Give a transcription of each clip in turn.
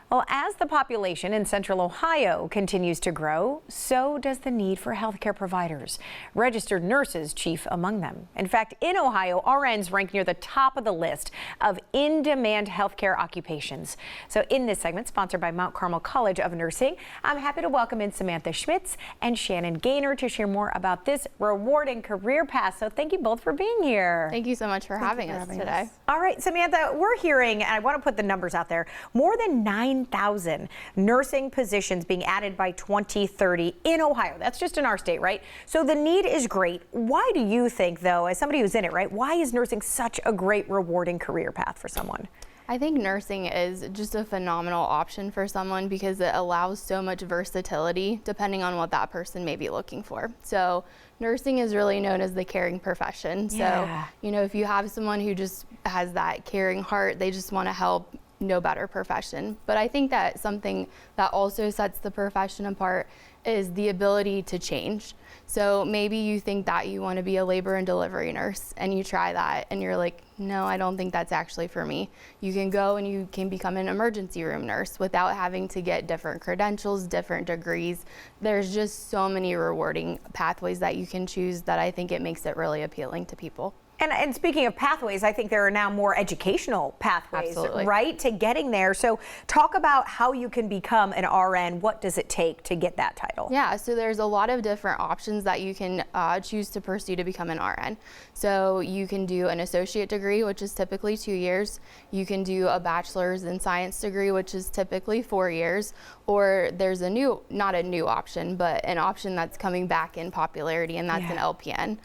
Well, as the population in Central Ohio continues to grow, so does the need for healthcare providers. Registered nurses chief among them. In fact, in Ohio, RNs rank near the top of the list of in-demand healthcare occupations. So in this segment, sponsored by Mount Carmel College of Nursing, I'm happy to welcome in Samantha Schmitz and Shannon Gaynor to share more about this rewarding career path. So thank you both for being here. Thank you so much for having us today. All right, Samantha, we're hearing, and I want to put the numbers out there, more than 9,000 nursing positions being added by 2030 in Ohio. That's just in our state, right? So the need is great. Why do you think, though, as somebody who's in it, right, why is nursing such a great, rewarding career path for someone? I think nursing is just a phenomenal option for someone because it allows so much versatility depending on what that person may be looking for. So nursing is really known as the caring profession. Yeah. So, you know, if you have someone who just has that caring heart, they just want to help, no better profession. But I think that something that also sets the profession apart is the ability to change. So maybe you think that you want to be a labor and delivery nurse and you try that and you're like, no, I don't think that's actually for me. You can go and you can become an emergency room nurse without having to get different credentials, different degrees. There's just so many rewarding pathways that you can choose that I think it makes it really appealing to people. And speaking of pathways, I think there are now more educational pathways, Absolutely. right, to getting there. So talk about how you can become an RN. What does it take to get that title? Yeah, so there's a lot of different options that you can choose to pursue to become an RN. So you can do an associate degree, which is typically 2 years. You can do a bachelor's in science degree, which is typically 4 years. Or there's a new, not a new option, but an option that's coming back in popularity, and that's an LPN.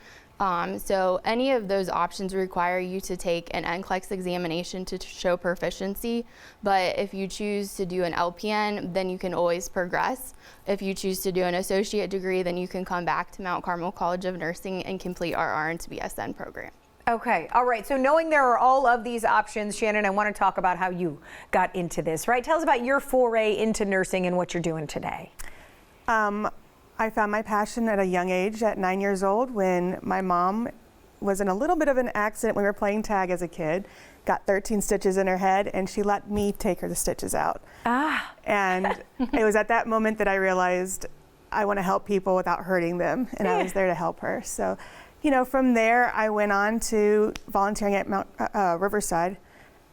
So any of those options require you to take an NCLEX examination to show proficiency, but if you choose to do an LPN, then you can always progress. If you choose to do an associate degree, then you can come back to Mount Carmel College of Nursing and complete our RN to BSN program. Okay, all right, so knowing there are all of these options, Shannon, I want to talk about how you got into this, right? Tell us about your foray into nursing and what you're doing today. I found my passion at a young age, at 9 years old, when my mom was in a little bit of an accident when we were playing tag as a kid, got 13 stitches in her head, and she let me take her the stitches out. And it was at that moment that I realized I want to help people without hurting them, and I was there to help her. So, you know, from there I went on to volunteering at Mount Riverside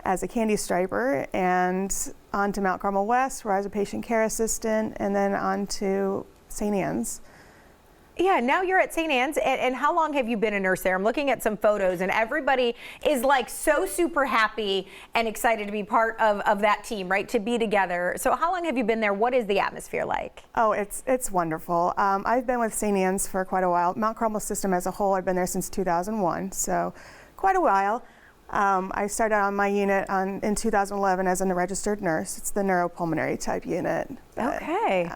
as a candy striper, and on to Mount Carmel West, where I was a patient care assistant, and then on to St. Anne's. Yeah, now you're at St. Anne's, and how long have you been a nurse there? I'm looking at some photos, and everybody is like so super happy and excited to be part of that team, right? To be together. So how long have you been there? What is the atmosphere like? Oh, it's wonderful. I've been with St. Anne's for quite a while. Mount Carmel system as a whole, I've been there since 2001, so quite a while. I started on my unit in 2011 as a registered nurse. It's the neuropulmonary type unit. Okay.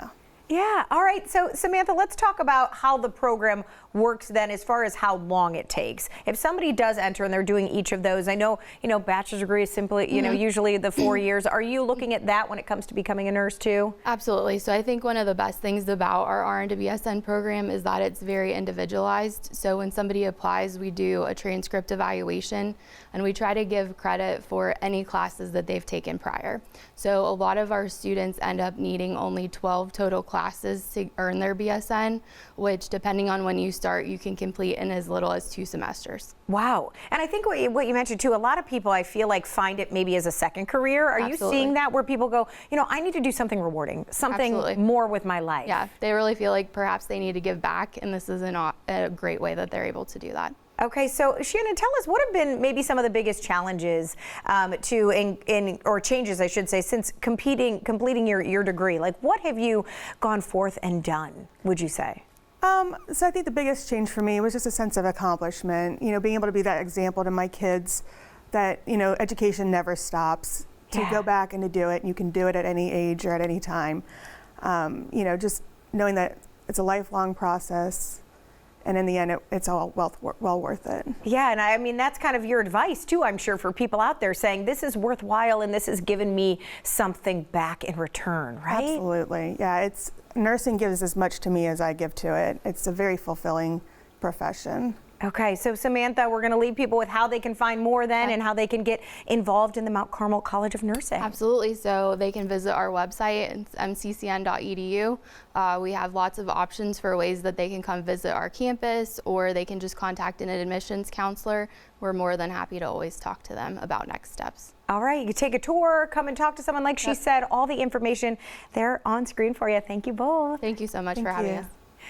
Yeah, all right. So Samantha, let's talk about how the program works then as far as how long it takes. If somebody does enter and they're doing each of those, I know, bachelor's degree is simply, usually the 4 years. Are you looking at that when it comes to becoming a nurse too? Absolutely. So I think one of the best things about our RN to BSN program is that it's very individualized. So when somebody applies, we do a transcript evaluation, and we try to give credit for any classes that they've taken prior. So a lot of our students end up needing only 12 total classes to earn their BSN, which depending on when you start, you can complete in as little as 2 semesters. Wow. And I think what you mentioned too, a lot of people I feel like find it maybe as a second career. Are you seeing that where people go, I need to do something rewarding, something more with my life? Yeah, they really feel like perhaps they need to give back, and this is a great way that they're able to do that. Okay, so Shannon, tell us what have been maybe some of the biggest challenges or changes, I should say, since completing your degree. Like, what have you gone forth and done, would you say? So I think the biggest change for me was just a sense of accomplishment, being able to be that example to my kids that, education never stops, to go back and to do it, and you can do it at any age or at any time. Just knowing that it's a lifelong process, and in the end, it's all well worth it. Yeah, and I mean, that's kind of your advice too, I'm sure, for people out there saying this is worthwhile and this has given me something back in return, right? Absolutely, yeah. Nursing gives as much to me as I give to it. It's a very fulfilling profession. Okay, so Samantha, we're going to leave people with how they can find more then and how they can get involved in the Mount Carmel College of Nursing. Absolutely. So they can visit our website, it's mccn.edu. We have lots of options for ways that they can come visit our campus, or they can just contact an admissions counselor. We're more than happy to always talk to them about next steps. All right, you can take a tour, come and talk to someone. Like she said, all the information there on screen for you. Thank you both. Thank you so much for having us.